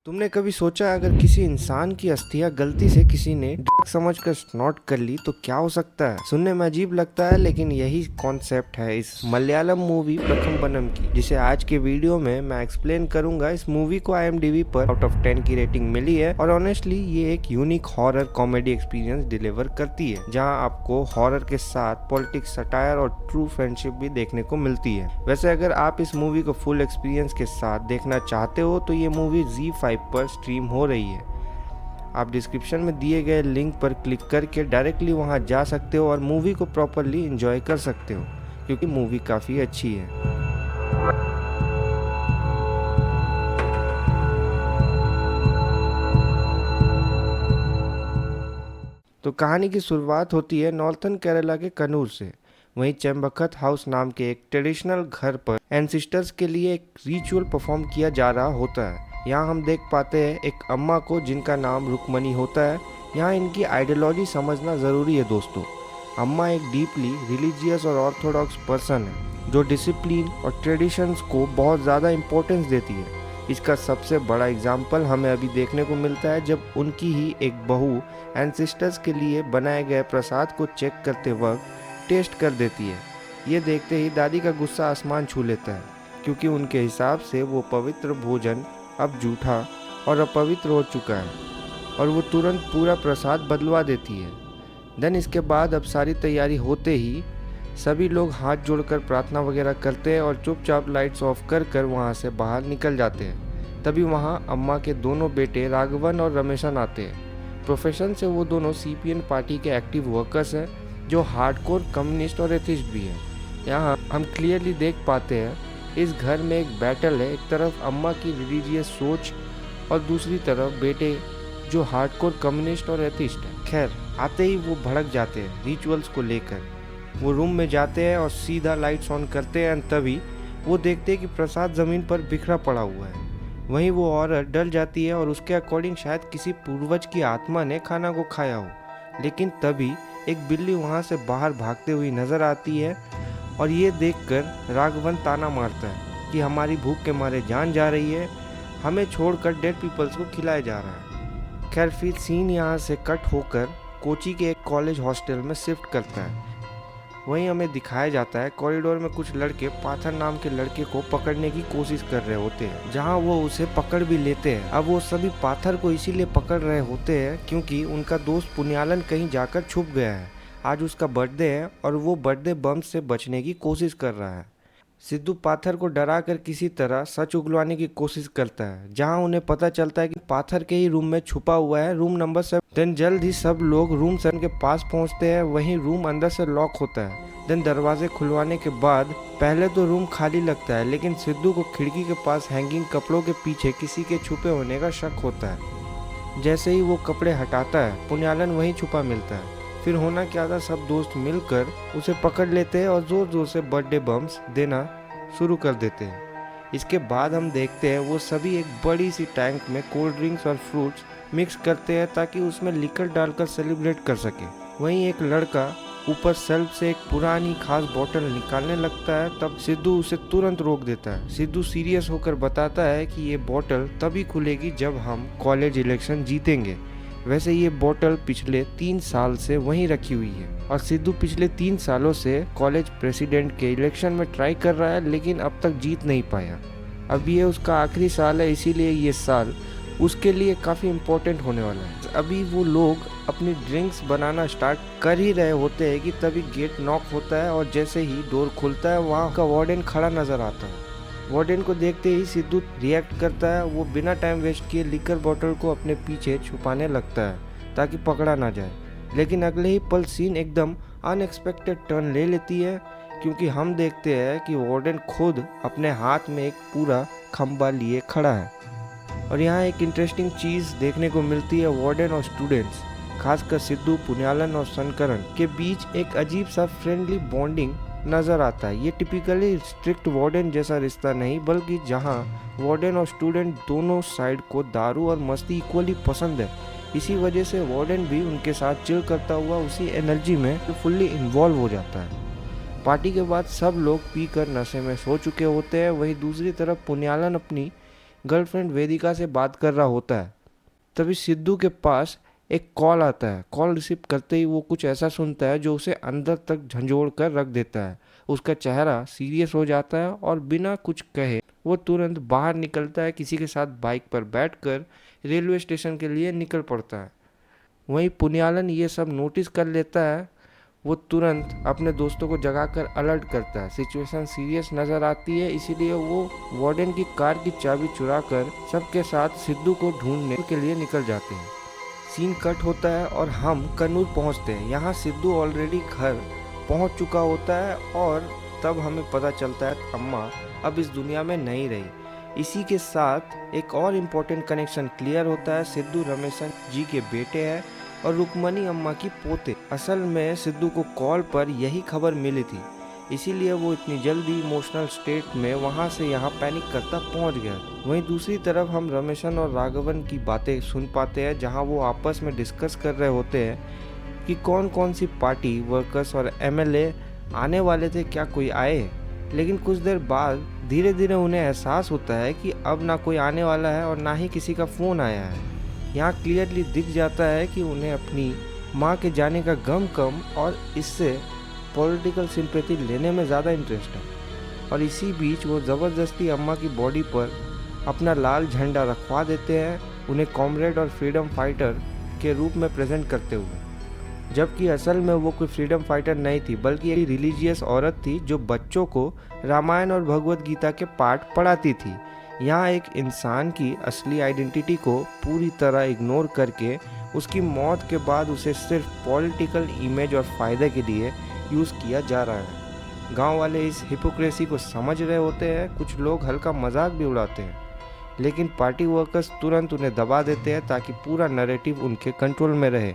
तुमने कभी सोचा अगर किसी इंसान की अस्थियां गलती से किसी ने ड्रग समझकर स्नॉट कर ली तो क्या हो सकता है। सुनने में अजीब लगता है लेकिन यही कॉन्सेप्ट है इस मलयालम मूवी प्रकम्बनम की, जिसे आज के वीडियो में मैं एक्सप्लेन करूंगा। इस मूवी को IMDb पर आउट ऑफ 10 की रेटिंग मिली है और ऑनेस्टली ये एक unique horror comedy experience deliver करती है, जहां आपको हॉरर के साथ पॉलिटिक्स, सटायर और ट्रू फ्रेंडशिप भी देखने को मिलती है। वैसे अगर आप इस मूवी को फुल एक्सपीरियंस के साथ देखना चाहते हो तो ये मूवी ZEE5 पर स्ट्रीम हो रही है। आप डिस्क्रिप्शन में दिए गए लिंक पर क्लिक करके डायरेक्टली वहां जा सकते हो और मूवी को प्रॉपरली एंजॉय कर सकते हो, क्योंकि मूवी काफ़ी अच्छी है। तो कहानी की शुरुआत होती है नॉर्थन केरला के कन्नूर से। वहीं चेम्बखत हाउस नाम के एक ट्रेडिशनल घर पर एंसिस्टर्स के लिए एक रिचुअल परफॉर्म किया जा रहा होता है। यहाँ हम देख पाते हैं एक अम्मा को जिनका नाम रुक्मणी होता है। यहाँ इनकी आइडियोलॉजी समझना ज़रूरी है दोस्तों। अम्मा एक डीपली रिलीजियस और ऑर्थोडॉक्स पर्सन है जो डिसिप्लिन और ट्रेडिशंस को बहुत ज़्यादा इम्पोर्टेंस देती है। इसका सबसे बड़ा एग्जाम्पल हमें अभी देखने को मिलता है जब उनकी ही एक बहू एंसिस्टर्स के लिए बनाए गए प्रसाद को चेक करते वक्त टेस्ट कर देती है। ये देखते ही दादी का गुस्सा आसमान छू लेता है, क्योंकि उनके हिसाब से वो पवित्र भोजन अब जूठा और अपवित्र हो चुका है और वो तुरंत पूरा प्रसाद बदलवा देती है। देन इसके बाद अब सारी तैयारी होते ही सभी लोग हाथ जोड़कर प्रार्थना वगैरह करते हैं और चुपचाप लाइट्स ऑफ कर कर वहाँ से बाहर निकल जाते हैं। तभी वहाँ अम्मा के दोनों बेटे राघवन और रमेशन आते हैं। प्रोफेशन से वो दोनों CPN पार्टी के एक्टिव वर्कर्स हैं जो हार्डकोर कम्युनिस्ट और एथिस्ट भी हैं। यहाँ हम क्लियरली देख पाते हैं इस घर में एक बैटल है। एक तरफ अम्मा की रिलीजियस सोच और दूसरी तरफ बेटे जो हार्डकोर कम्युनिस्ट और एथिस्ट है। खैर, आते ही वो भड़क जाते हैं रिचुअल्स को लेकर। वो रूम में जाते हैं और सीधा लाइट्स ऑन करते हैं। तभी वो देखते हैं कि प्रसाद ज़मीन पर बिखरा पड़ा हुआ है। वहीं वो औरत डर जाती है और उसके अकॉर्डिंग शायद किसी पूर्वज की आत्मा ने खाना को खाया हो। लेकिन तभी एक बिल्ली वहाँ से बाहर भागते हुई नज़र आती है और ये देखकर राघवन ताना मारता है कि हमारी भूख के मारे जान जा रही है, हमें छोड़कर डेड पीपल्स को खिलाया जा रहा है। खैर, फिर सीन यहाँ से कट होकर कोची के एक कॉलेज हॉस्टल में शिफ्ट करता है। वहीं हमें दिखाया जाता है कॉरिडोर में कुछ लड़के पाथर नाम के लड़के को पकड़ने की कोशिश कर रहे होते हैं, जहां वो उसे पकड़ भी लेते हैं। अब वो सभी पाथर को इसीलिए पकड़ रहे होते हैं क्योंकि उनका दोस्त पुण्यालन कहीं जाकर छुप गया है। आज उसका बर्थडे है और वो बर्थडे बम से बचने की कोशिश कर रहा है। सिद्धू पाथर को डराकर किसी तरह सच उगलवाने की कोशिश करता है, जहां उन्हें पता चलता है कि पाथर के ही रूम में छुपा हुआ है, रूम नंबर 7। देन जल्द ही सब लोग रूम 7 के पास पहुंचते हैं। वहीं रूम अंदर से लॉक होता है। देन दरवाजे खुलवाने के बाद पहले तो रूम खाली लगता है, लेकिन सिद्धू को खिड़की के पास हैंगिंग कपड़ों के पीछे किसी के छुपे होने का शक होता है। जैसे ही वो कपड़े हटाता है, पुण्यालन वहीं छुपा मिलता है। फिर होना क्या था, सब दोस्त मिलकर उसे पकड़ लेते हैं और जोर जोर से बर्थडे बम्स देना शुरू कर देते हैं। इसके बाद हम देखते हैं वो सभी एक बड़ी सी टैंक में कोल्ड ड्रिंक्स और फ्रूट्स मिक्स करते हैं ताकि उसमें लिकर डालकर सेलिब्रेट कर सके। वहीं एक लड़का ऊपर शेल्फ से एक पुरानी खास बोतल निकालने लगता है, तब सिद्धू उसे तुरंत रोक देता है। सिद्धू सीरियस होकर बताता है कि ये बोतल तभी खुलेगी जब हम कॉलेज इलेक्शन जीतेंगे। वैसे ये बोतल पिछले 3 साल से वहीं रखी हुई है और सिद्धू पिछले 3 सालों से कॉलेज प्रेसिडेंट के इलेक्शन में ट्राई कर रहा है, लेकिन अब तक जीत नहीं पाया। अब ये उसका आखिरी साल है, इसीलिए ये साल उसके लिए काफ़ी इम्पोर्टेंट होने वाला है। अभी वो लोग अपनी ड्रिंक्स बनाना स्टार्ट कर ही रहे होते हैं कि तभी गेट नॉक होता है और जैसे ही डोर खुलता है वहाँ का वार्डन खड़ा नज़र आता है। वार्डन को देखते ही सिद्धू रिएक्ट करता है। वो बिना टाइम वेस्ट किए लिकर बॉटल को अपने पीछे छुपाने लगता है ताकि पकड़ा ना जाए। लेकिन अगले ही पल सीन एकदम अनएक्सपेक्टेड टर्न ले लेती है, क्योंकि हम देखते हैं कि वार्डन खुद अपने हाथ में एक पूरा खंबा लिए खड़ा है। और यहाँ एक इंटरेस्टिंग चीज़ देखने को मिलती है। वार्डन और स्टूडेंट्स, खासकर सिद्धू, पुण्यालन और शंकरन के बीच एक अजीब सा फ्रेंडली बॉन्डिंग नज़र आता है। ये टिपिकली स्ट्रिक्ट वार्डन जैसा रिश्ता नहीं, बल्कि जहाँ वार्डन और स्टूडेंट दोनों साइड को दारू और मस्ती इक्वली पसंद है। इसी वजह से वार्डन भी उनके साथ चिल करता हुआ उसी एनर्जी में फुल्ली इन्वॉल्व हो जाता है। पार्टी के बाद सब लोग पीकर नशे में सो चुके होते हैं। वहीं दूसरी तरफ पुण्यालन अपनी गर्लफ्रेंड वेदिका से बात कर रहा होता है। तभी सिद्धू के पास एक कॉल आता है। कॉल रिसीव करते ही वो कुछ ऐसा सुनता है जो उसे अंदर तक झंझोड़ कर रख देता है। उसका चेहरा सीरियस हो जाता है और बिना कुछ कहे वो तुरंत बाहर निकलता है, किसी के साथ बाइक पर बैठकर रेलवे स्टेशन के लिए निकल पड़ता है। वहीं पुनियालन ये सब नोटिस कर लेता है। वो तुरंत अपने दोस्तों को जगाकर अलर्ट करता है। सिचुएशन सीरियस नज़र आती है, इसीलिए वो वार्डन की कार की चाबी चुराकर सबके साथ सिद्धू को ढूंढने के लिए निकल जाते हैं। सीन कट होता है और हम कन्नूर पहुंचते हैं। यहाँ सिद्धू ऑलरेडी घर पहुंच चुका होता है और तब हमें पता चलता है अम्मा अब इस दुनिया में नहीं रही। इसी के साथ एक और इम्पोर्टेंट कनेक्शन क्लियर होता है। सिद्धू रमेशन जी के बेटे हैं और रुक्मणी अम्मा की पोते। असल में सिद्धू को कॉल पर यही खबर मिली थी, इसीलिए वो इतनी जल्दी इमोशनल स्टेट में वहाँ से यहाँ पैनिक करता पहुँच गया। वहीं दूसरी तरफ हम रमेशन और राघवन की बातें सुन पाते हैं, जहाँ वो आपस में डिस्कस कर रहे होते हैं कि कौन कौन सी पार्टी, वर्कर्स और एमएलए आने वाले थे, क्या कोई आए। लेकिन कुछ देर बाद धीरे धीरे उन्हें एहसास होता है कि अब ना कोई आने वाला है और ना ही किसी का फ़ोन आया है। यहाँ क्लियरली दिख जाता है कि उन्हें अपनी माँ के जाने का गम कम और इससे पॉलिटिकल सिंपैथी लेने में ज़्यादा इंटरेस्ट है। और इसी बीच वो ज़बरदस्ती अम्मा की बॉडी पर अपना लाल झंडा रखवा देते हैं, उन्हें कॉमरेड और फ्रीडम फाइटर के रूप में प्रेजेंट करते हुए। जबकि असल में वो कोई फ्रीडम फाइटर नहीं थी, बल्कि एक रिलीजियस औरत थी जो बच्चों को रामायण और भगवत गीता के पाठ पढ़ाती थी। यहाँ एक इंसान की असली आइडेंटिटी को पूरी तरह इग्नोर करके उसकी मौत के बाद उसे सिर्फ पॉलिटिकल इमेज और फ़ायदे के लिए यूज़ किया जा रहा है। गांव वाले इस हिपोक्रेसी को समझ रहे होते हैं, कुछ लोग हल्का मजाक भी उड़ाते हैं, लेकिन पार्टी वर्कर्स तुरंत उन्हें दबा देते हैं ताकि पूरा नैरेटिव उनके कंट्रोल में रहे।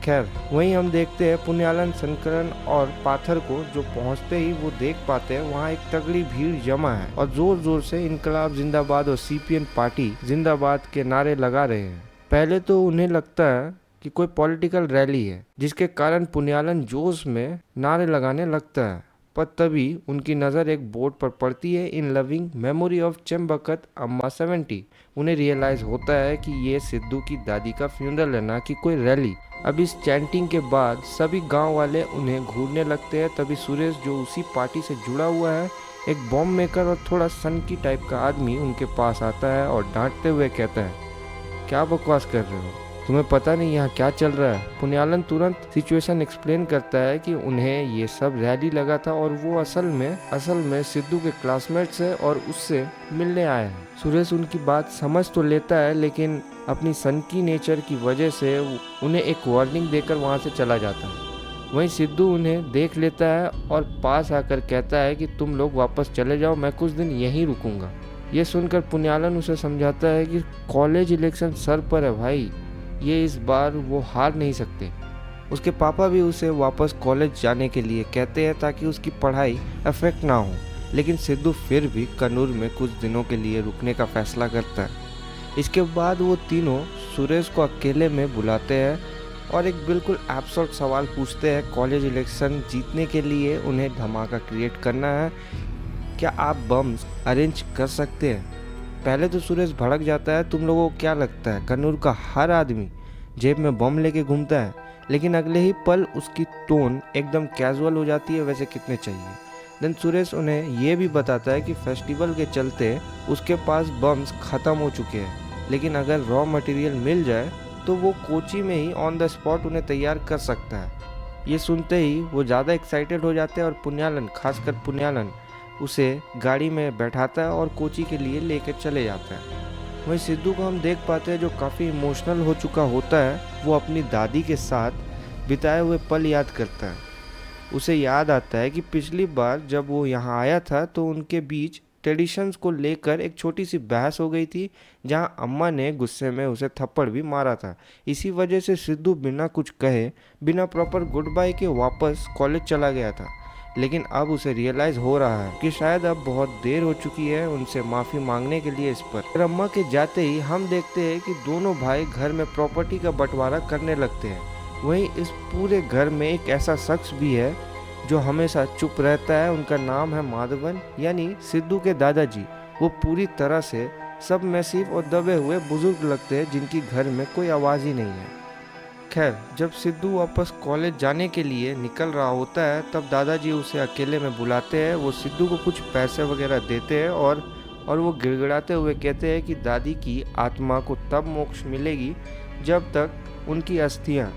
खैर, वहीं हम देखते हैं पुनियालन, शंकरन और पाथर को, जो पहुंचते ही वो देख पाते हैं वहाँ एक तगड़ी भीड़ जमा है और जोर जोर से इनकलाब जिंदाबाद और सीपीएम पार्टी जिंदाबाद के नारे लगा रहे हैं। पहले तो उन्हें लगता है कि कोई पॉलिटिकल रैली है, जिसके कारण पुनियालन जोश में नारे लगाने लगता है। पर तभी उनकी नज़र एक बोर्ड पर पड़ती है, इन लविंग मेमोरी ऑफ चेम्बकत अम्मा 70। उन्हें रियलाइज़ होता है कि ये सिद्धू की दादी का फ्यूनरल है, ना कि कोई रैली। अब इस चैंटिंग के बाद सभी गांव वाले उन्हें घूरने लगते हैं। तभी सुरेश, जो उसी पार्टी से जुड़ा हुआ है, एक बॉम्ब मेकर और थोड़ा सनकी टाइप का आदमी, उनके पास आता है और डांटते हुए कहता है, क्या बकवास कर रहे हो, तुम्हें पता नहीं यहाँ क्या चल रहा है। पुनियालन तुरंत सिचुएशन एक्सप्लेन करता है कि उन्हें ये सब रैली लगा था और वो असल में सिद्धू के क्लासमेट्स है और उससे मिलने आए हैं। सुरेश उनकी बात समझ तो लेता है, लेकिन अपनी सनकी नेचर की वजह से उन्हें एक वार्निंग देकर वहाँ से चला जाता है। वहीं सिद्धू उन्हें देख लेता है और पास आकर कहता है कि तुम लोग वापस चले जाओ, मैं कुछ दिन यहीं रुकूंगा। ये सुनकर पुनियालन उसे समझाता है कि कॉलेज इलेक्शन सर पर है भाई, ये इस बार वो हार नहीं सकते। उसके पापा भी उसे वापस कॉलेज जाने के लिए कहते हैं ताकि उसकी पढ़ाई अफेक्ट ना हो, लेकिन सिद्धू फिर भी कन्नूर में कुछ दिनों के लिए रुकने का फैसला करता है। इसके बाद वो तीनों सुरेश को अकेले में बुलाते हैं और एक बिल्कुल एब्सर्ड सवाल पूछते हैं, कॉलेज इलेक्शन जीतने के लिए उन्हें धमाका क्रिएट करना है, क्या आप बम्स अरेंज कर सकते हैं। पहले तो सुरेश भड़क जाता है, तुम लोगों को क्या लगता है कन्नूर का हर आदमी जेब में बम लेके घूमता है। लेकिन अगले ही पल उसकी टोन एकदम कैजुअल हो जाती है, वैसे कितने चाहिए। देन सुरेश उन्हें ये भी बताता है कि फेस्टिवल के चलते उसके पास बम्स ख़त्म हो चुके हैं, लेकिन अगर रॉ मटेरियल मिल जाए तो वो कोची में ही ऑन द स्पॉट उन्हें तैयार कर सकता है। ये सुनते ही वो ज़्यादा एक्साइटेड हो जाते हैं और पुनियालन, खासकर पुनियालन, उसे गाड़ी में बैठाता है और कोची के लिए लेकर चले जाता है। वहीं सिद्धू को हम देख पाते हैं जो काफ़ी इमोशनल हो चुका होता है। वो अपनी दादी के साथ बिताए हुए पल याद करता है। उसे याद आता है कि पिछली बार जब वो यहाँ आया था तो उनके बीच ट्रेडिशंस को लेकर एक छोटी सी बहस हो गई थी, जहाँ अम्मा ने गुस्से में उसे थप्पड़ भी मारा था। इसी वजह से सिद्धू बिना कुछ कहे, बिना प्रॉपर गुड बाय के वापस कॉलेज चला गया था। लेकिन अब उसे रियलाइज़ हो रहा है कि शायद अब बहुत देर हो चुकी है उनसे माफ़ी मांगने के लिए। इस पर अम्मा के जाते ही हम देखते हैं कि दोनों भाई घर में प्रॉपर्टी का बंटवारा करने लगते हैं। वहीं इस पूरे घर में एक ऐसा शख्स भी है जो हमेशा चुप रहता है। उनका नाम है माधवन, यानी सिद्धू के दादाजी। वो पूरी तरह से सब मैसिव और दबे हुए बुजुर्ग लगते हैं जिनकी घर में कोई आवाज़ ही नहीं है। खैर, जब सिद्धू वापस कॉलेज जाने के लिए निकल रहा होता है तब दादाजी उसे अकेले में बुलाते हैं। वो सिद्धू को कुछ पैसे वगैरह देते हैं और वो गिड़गिड़ाते हुए कहते हैं कि दादी की आत्मा को तब मोक्ष मिलेगी जब तक उनकी अस्थियां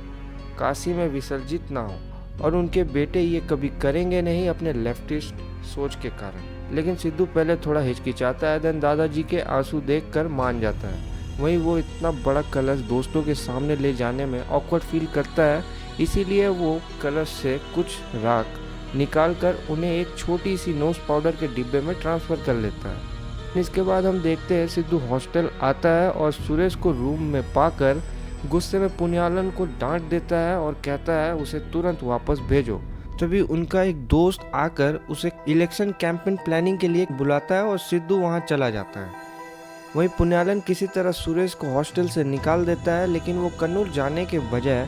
काशी में विसर्जित ना हो, और उनके बेटे ये कभी करेंगे नहीं अपने लेफ्टिस्ट सोच के कारण। लेकिन सिद्धू पहले थोड़ा हिचकिचाता है, देन दादाजी के आंसू देखकर मान जाता है। वहीं वो इतना बड़ा कलश दोस्तों के सामने ले जाने में ऑकवर्ड फील करता है, इसीलिए वो कलश से कुछ राख निकाल कर उन्हें एक छोटी सी नोज पाउडर के डिब्बे में ट्रांसफ़र कर लेता है। इसके बाद हम देखते हैं सिद्धू हॉस्टल आता है और सुरेश को रूम में पाकर गुस्से में पुनियालन को डांट देता है और कहता है उसे तुरंत वापस भेजो। तभी उनका एक दोस्त आकर उसे इलेक्शन कैंपेन प्लानिंग के लिए बुलाता है और सिद्धू वहां चला जाता है। वहीं पुनियालन किसी तरह सुरेश को हॉस्टल से निकाल देता है, लेकिन वो कन्नूर जाने के बजाय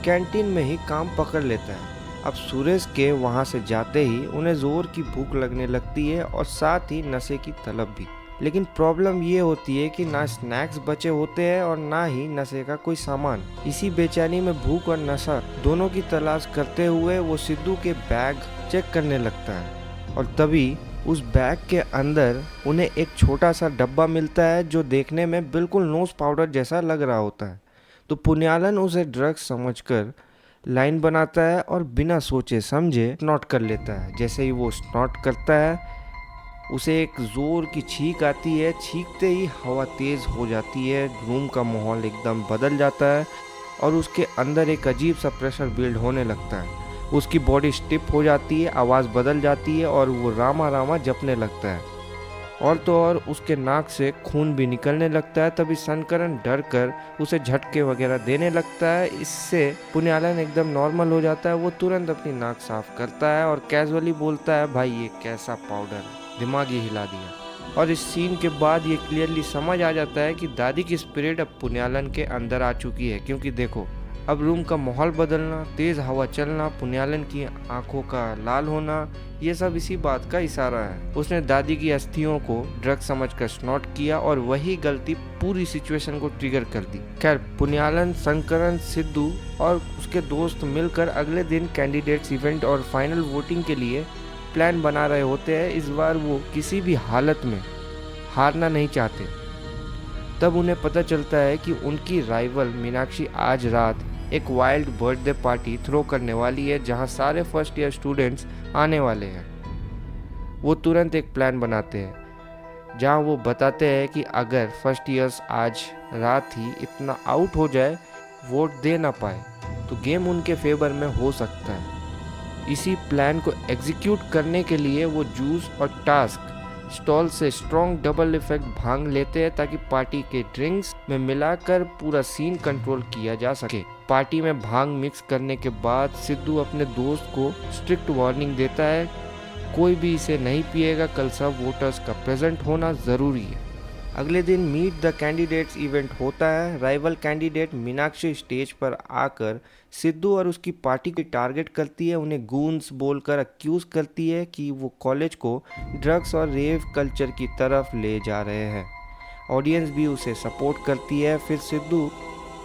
कैंटीन में ही काम पकड़ लेता है। अब सुरेश के वहां से जाते ही उन्हें जोर की भूख लगने लगती है और साथ ही नशे की तलब भी। लेकिन प्रॉब्लम ये होती है कि ना स्नैक्स बचे होते हैं और ना ही नशे का कोई सामान। इसी बेचैनी में भूख और नशा दोनों की तलाश करते हुए वो सिद्धू के बैग चेक करने लगता है, और तभी उस बैग के अंदर उन्हें एक छोटा सा डब्बा मिलता है जो देखने में बिल्कुल नोज पाउडर जैसा लग रहा होता है। तो पुनियालन उसे ड्रग्स समझकर लाइन बनाता है और बिना सोचे समझे स्नॉट कर लेता है। जैसे ही वो स्नॉट करता है उसे एक ज़ोर की छींक आती है। छींकते ही हवा तेज़ हो जाती है, रूम का माहौल एकदम बदल जाता है और उसके अंदर एक अजीब सा प्रेशर बिल्ड होने लगता है। उसकी बॉडी स्टिफ हो जाती है, आवाज़ बदल जाती है और वो रामा रामा जपने लगता है। और तो और उसके नाक से खून भी निकलने लगता है। तभी सनकरण डर कर उसे झटके वगैरह देने लगता है। इससे पुनियालन एकदम नॉर्मल हो जाता है। वो तुरंत अपनी नाक साफ करता है और कैजुअली बोलता है, भाई ये कैसा पाउडर है, दिमाग ही हिला दिया। और इस सीन के बाद ये क्लियरली समझ आ जाता है कि दादी की स्पिरिट अब पुनियालन के अंदर आ चुकी है, क्योंकि देखो अब रूम का माहौल बदलना, तेज़ हवा चलना, पुनियालन की आंखों का लाल होना, ये सब इसी बात का इशारा है। उसने दादी की अस्थियों को ड्रग समझकर स्नॉट किया और वही गलती पूरी सिचुएशन को ट्रिगर कर दी। खैर, पुनियालन, शंकरन, सिद्धू और उसके दोस्त मिलकर अगले दिन कैंडिडेट्स इवेंट और फाइनल वोटिंग के लिए प्लान बना रहे होते हैं। इस बार वो किसी भी हालत में हारना नहीं चाहते। तब उन्हें पता चलता है कि उनकी राइवल मीनाक्षी आज रात एक वाइल्ड बर्थडे पार्टी थ्रो करने वाली है, जहां सारे फर्स्ट ईयर स्टूडेंट्स आने वाले हैं। वो तुरंत एक प्लान बनाते हैं जहां वो बताते हैं कि अगर फर्स्ट ईयर्स आज रात ही इतना आउट हो जाए, वोट दे ना पाए, तो गेम उनके फेवर में हो सकता है। इसी प्लान को एग्जीक्यूट करने के लिए वो जूस और टास्क स्टॉल से स्ट्रॉन्ग डबल इफेक्ट भांग लेते हैं ताकि पार्टी के ड्रिंक्स में मिलाकर पूरा सीन कंट्रोल किया जा सके। पार्टी में भांग मिक्स करने के बाद सिद्धू अपने दोस्त को स्ट्रिक्ट वार्निंग देता है, कोई भी इसे नहीं पिएगा, कल सब वोटर्स का प्रेजेंट होना ज़रूरी है। अगले दिन मीट द कैंडिडेट्स इवेंट होता है। राइवल कैंडिडेट मीनाक्षी स्टेज पर आकर सिद्धू और उसकी पार्टी को टारगेट करती है। उन्हें गूंस बोलकर अक्यूज करती है कि वो कॉलेज को ड्रग्स और रेव कल्चर की तरफ ले जा रहे हैं। ऑडियंस भी उसे सपोर्ट करती है। फिर सिद्धू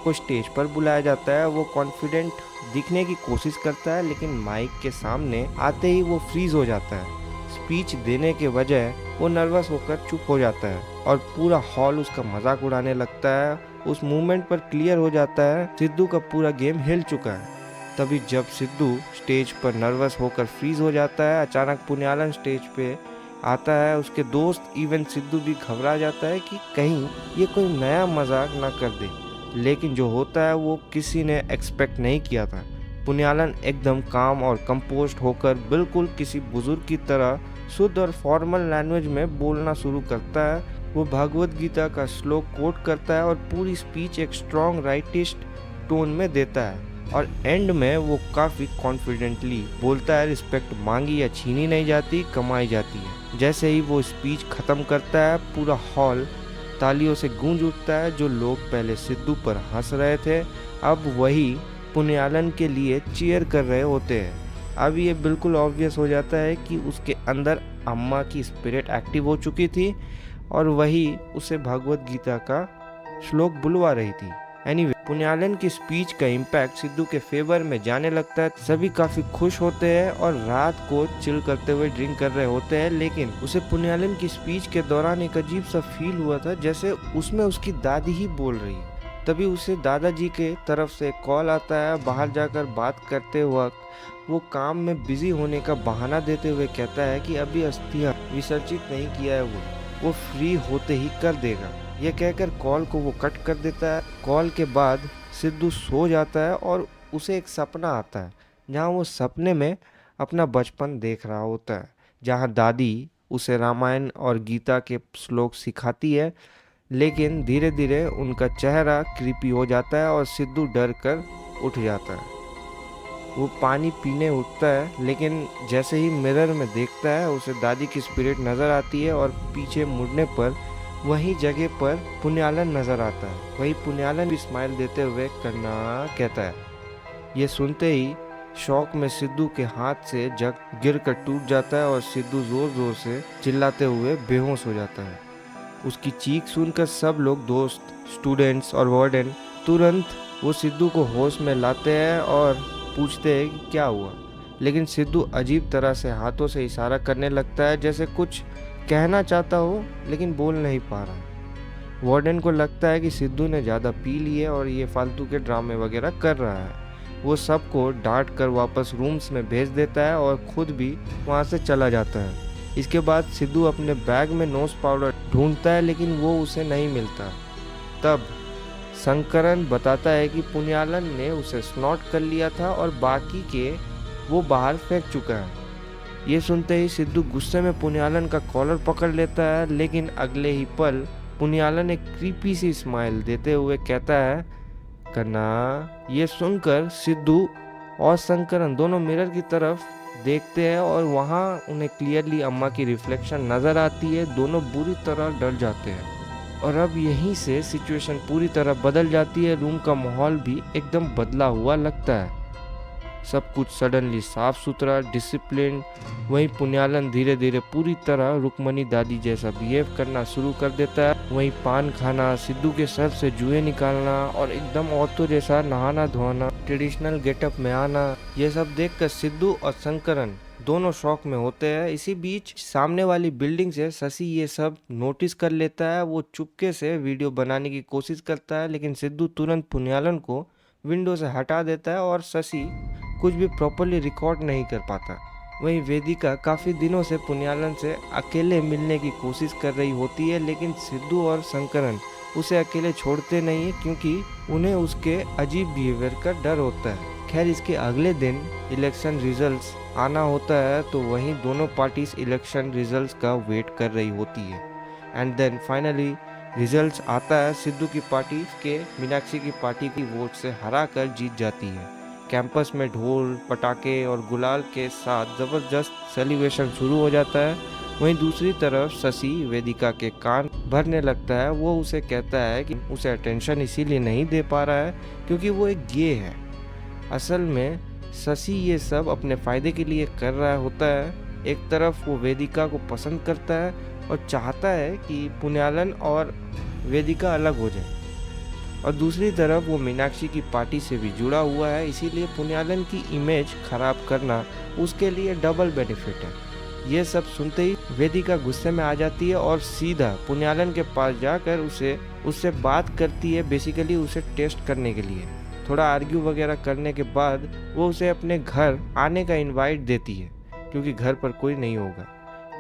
को स्टेज पर बुलाया जाता है। वो कॉन्फिडेंट दिखने की कोशिश करता है, लेकिन माइक के सामने आते ही वो फ्रीज हो जाता है। स्पीच देने के बजाय वो नर्वस होकर चुप हो जाता है और पूरा हॉल उसका मजाक उड़ाने लगता है। उस मोमेंट पर क्लियर हो जाता है सिद्धू का पूरा गेम हिल चुका है। तभी जब सिद्धू स्टेज पर नर्वस होकर फ्रीज हो जाता है, अचानक पुनियालन स्टेज पे आता है। उसके दोस्त इवन सिद्धू भी घबरा जाता है कि कहीं ये कोई नया मजाक ना कर दे, लेकिन जो होता है वो किसी ने एक्सपेक्ट नहीं किया था। पुनियालन एकदम काम और कंपोस्ट होकर बिल्कुल किसी बुजुर्ग की तरह शुद्ध और फॉर्मल लैंग्वेज में बोलना शुरू करता है। वो भगवत गीता का श्लोक कोट करता है और पूरी स्पीच एक स्ट्रॉन्ग राइटिस्ट टोन में देता है, और एंड में वो काफ़ी कॉन्फिडेंटली बोलता है, रिस्पेक्ट मांगी या छीनी नहीं जाती, कमाई जाती है। जैसे ही वो स्पीच ख़त्म करता है, पूरा हॉल तालियों से गूंज उठता है। जो लोग पहले सिद्धू पर हंस रहे थे, अब वही पुनियालन के लिए चीयर कर रहे होते हैं। अब ये बिल्कुल ऑब्वियस हो जाता है कि उसके अंदर अम्मा की स्पिरिट एक्टिव हो चुकी थी और वही उसे भगवत गीता का श्लोक बुलवा रही थी। एनीवे, पुण्यालन की स्पीच का इम्पैक्ट सिद्धू के फेवर में जाने लगता है। सभी काफी खुश होते हैं और रात को चिल करते हुए ड्रिंक कर रहे होते हैं, लेकिन उसे पुण्यालन की स्पीच के दौरान एक अजीब सा फील हुआ था, जैसे उसमें उसकी दादी ही बोल रही है। तभी उसे दादाजी के तरफ से कॉल आता है। बाहर जाकर बात करते वक्त वो काम में बिजी होने का बहाना देते हुए कहता है कि अभी अस्थियां विसर्जित नहीं किया है, वो फ्री होते ही कर देगा। यह कहकर कॉल को वो कट कर देता है। कॉल के बाद सिद्धू सो जाता है और उसे एक सपना आता है, जहाँ वो सपने में अपना बचपन देख रहा होता है, जहाँ दादी उसे रामायण और गीता के श्लोक सिखाती है। लेकिन धीरे धीरे उनका चेहरा क्रीपी हो जाता है और सिद्धू डर कर उठ जाता है। वो पानी पीने उठता है, लेकिन जैसे ही मिरर में देखता है उसे दादी की स्पिरिट नज़र आती है और पीछे मुड़ने पर वही जगह पर पुण्यालन नज़र आता है। वही पुण्यालन भी स्माइल देते हुए करना कहता है। ये सुनते ही शौक में सिद्धू के हाथ से जग गिरकर टूट जाता है और सिद्धू जोर जोर से चिल्लाते हुए बेहोश हो जाता है। उसकी चीख सुनकर सब लोग, दोस्त, स्टूडेंट्स और वार्डन तुरंत वो सिद्धू को होश में लाते हैं और पूछते हैं कि क्या हुआ। लेकिन सिद्धू अजीब तरह से हाथों से इशारा करने लगता है, जैसे कुछ कहना चाहता हो लेकिन बोल नहीं पा रहा है। वार्डन को लगता है कि सिद्धू ने ज़्यादा पी लिए और ये फालतू के ड्रामे वगैरह कर रहा है। वो सबको डांट कर वापस रूम्स में भेज देता है और खुद भी वहाँ से चला जाता है। इसके बाद सिद्धू अपने बैग में नोज पाउडर ढूंढता है, लेकिन वो उसे नहीं मिलता। तब शंकरन बताता है कि पुण्यालन ने उसे स्नॉट कर लिया था और बाकी के वो बाहर फेंक चुका है। ये सुनते ही सिद्धू गुस्से में पुण्यालन का कॉलर पकड़ लेता है, लेकिन अगले ही पल पुण्यालन एक क्रीपी सी स्माइल देते हुए कहता है, कन्ना। ये सुनकर सिद्धू और शंकरन दोनों मिरर की तरफ देखते हैं और वहाँ उन्हें क्लियरली अम्मा की रिफ्लेक्शन नज़र आती है। दोनों बुरी तरह डर जाते हैं और अब यहीं से सिचुएशन पूरी तरह बदल जाती है। रूम का माहौल भी एकदम बदला हुआ लगता है। सब कुछ सडनली साफ सुथरा, डिसिप्लिन। वहीं पुण्यालन धीरे धीरे पूरी तरह रुक्मणी दादी जैसा बिहेव करना शुरू कर देता है। वहीं पान खाना, सिद्धू के सर से जुए निकालना और एकदम औरतों जैसा नहाना धोना, ट्रेडिशनल गेटअप में आना, ये सब देखकर सिद्धू और शंकरन दोनों शौक में होते हैं। इसी बीच सामने वाली बिल्डिंग से शशि ये सब नोटिस कर लेता है। वो चुपके से वीडियो बनाने की कोशिश करता है, लेकिन सिद्धू तुरंत पुण्यालन को विंडो से हटा देता है और शशि कुछ भी प्रॉपरली रिकॉर्ड नहीं कर पाता। वहीं वेदिका काफ़ी दिनों से पुण्यालन से अकेले मिलने की कोशिश कर रही होती है, लेकिन सिद्धू और शंकरन उसे अकेले छोड़ते नहीं है, क्योंकि उन्हें उसके अजीब बिहेवियर का डर होता है। खैर, इसके अगले दिन इलेक्शन रिजल्ट्स आना होता है, तो वहीं दोनों पार्टीज इलेक्शन रिजल्ट्स का वेट कर रही होती है। एंड देन फाइनली रिजल्ट्स आता है। सिद्धू की पार्टी के मीनाक्षी की पार्टी की वोट से हरा कर जीत जाती है। कैंपस में ढोल, पटाखे और गुलाल के साथ ज़बरदस्त सेलिब्रेशन शुरू हो जाता है। वहीं दूसरी तरफ शशि वेदिका के कान भरने लगता है। वो उसे कहता है कि उसे अटेंशन इसीलिए नहीं दे पा रहा है क्योंकि वो एक गे है। असल में शशि ये सब अपने फ़ायदे के लिए कर रहा होता है। एक तरफ वो वेदिका को पसंद करता है और चाहता है कि पुण्यालन और वेदिका अलग हो जाए, और दूसरी तरफ वो मीनाक्षी की पार्टी से भी जुड़ा हुआ है, इसीलिए पुण्यालन की इमेज खराब करना उसके लिए डबल बेनिफिट है। ये सब सुनते ही वेदिका गुस्से में आ जाती है और सीधा पुण्यालन के पास जाकर उससे बात करती है, बेसिकली उसे टेस्ट करने के लिए। थोड़ा आर्ग्यू वगैरह करने के बाद वो उसे अपने घर आने का इनवाइट देती है, क्योंकि घर पर कोई नहीं होगा।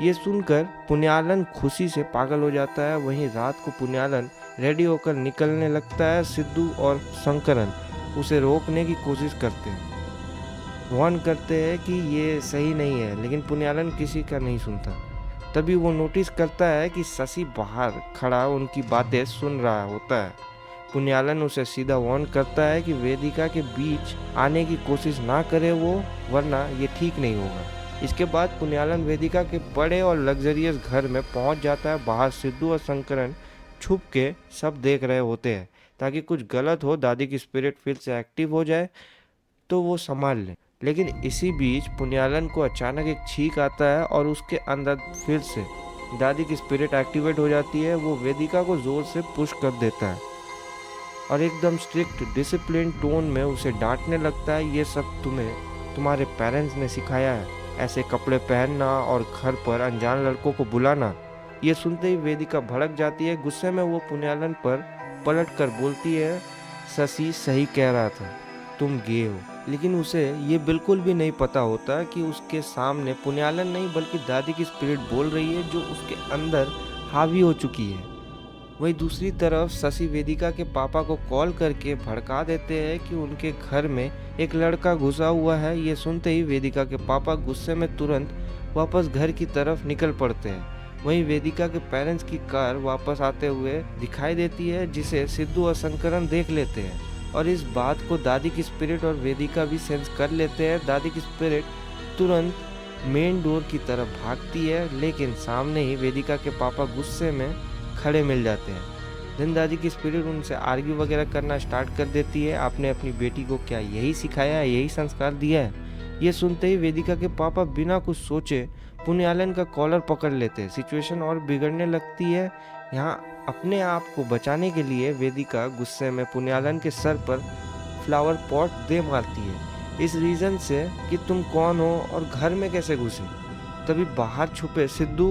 ये सुनकर पुण्यालन खुशी से पागल हो जाता है। वहीं रात को पुण्यालन रेडी होकर निकलने लगता है। सिद्धू और शंकरन उसे रोकने की कोशिश करते हैं, वार्न करते हैं कि ये सही नहीं है, लेकिन पुण्यालन किसी का नहीं सुनता। तभी वो नोटिस करता है कि शशि बाहर खड़ा उनकी बातें सुन रहा होता है। पुण्यालन उसे सीधा वार्न करता है कि वेदिका के बीच आने की कोशिश ना करे वो, वरना ये ठीक नहीं होगा। इसके बाद पुण्यालन वेदिका के बड़े और लग्जरियस घर में पहुंच जाता है। बाहर सिद्धू और शंकरन छुप के सब देख रहे होते हैं, ताकि कुछ गलत हो, दादी की स्पिरिट फिर से एक्टिव हो जाए तो वो संभाल ले। लेकिन इसी बीच पुण्यालन को अचानक एक छींक आता है और उसके अंदर फिर से दादी की स्पिरिट एक्टिवेट हो जाती है। वो वेदिका को जोर से पुश कर देता है और एकदम स्ट्रिक्ट डिसिप्लिन टोन में उसे डांटने लगता है, ये सब तुम्हें तुम्हारे पेरेंट्स ने सिखाया है, ऐसे कपड़े पहनना और घर पर अनजान लड़कों को बुलाना। ये सुनते ही वेदिका भड़क जाती है। गुस्से में वो पुण्यालन पर पलट कर बोलती है, शशि सही कह रहा था, तुम गे हो। लेकिन उसे ये बिल्कुल भी नहीं पता होता कि उसके सामने पुण्यालन नहीं बल्कि दादी की स्पिरिट बोल रही है, जो उसके अंदर हावी हो चुकी है। वहीं दूसरी तरफ शशि वेदिका के पापा को कॉल करके भड़का देते हैं कि उनके घर में एक लड़का घुसा हुआ है। ये सुनते ही वेदिका के पापा गुस्से में तुरंत वापस घर की तरफ निकल पड़ते हैं। वहीं वेदिका के पेरेंट्स की कार वापस आते हुए दिखाई देती है, जिसे सिद्धू और शंकरन देख लेते हैं और इस बात को दादी की स्पिरिट और वेदिका भी सेंस कर लेते हैं। दादी की स्पिरिट तुरंत मेन डोर की तरफ भागती है, लेकिन सामने ही वेदिका के पापा गुस्से में खड़े मिल जाते हैं। दिन दादी की स्पिरिट उनसे आर्ग्यू वगैरह करना स्टार्ट कर देती है, आपने अपनी बेटी को क्या यही सिखाया है, यही संस्कार दिया है। ये सुनते ही वेदिका के पापा बिना कुछ सोचे पुण्यालन का कॉलर पकड़ लेते हैं। सिचुएशन और बिगड़ने लगती है। यहाँ अपने आप को बचाने के लिए वेदिका गुस्से में पुण्यालन के सर पर फ्लावर पॉट दे मारती है, इस रीज़न से कि तुम कौन हो और घर में कैसे घुसे। तभी बाहर छुपे सिद्धू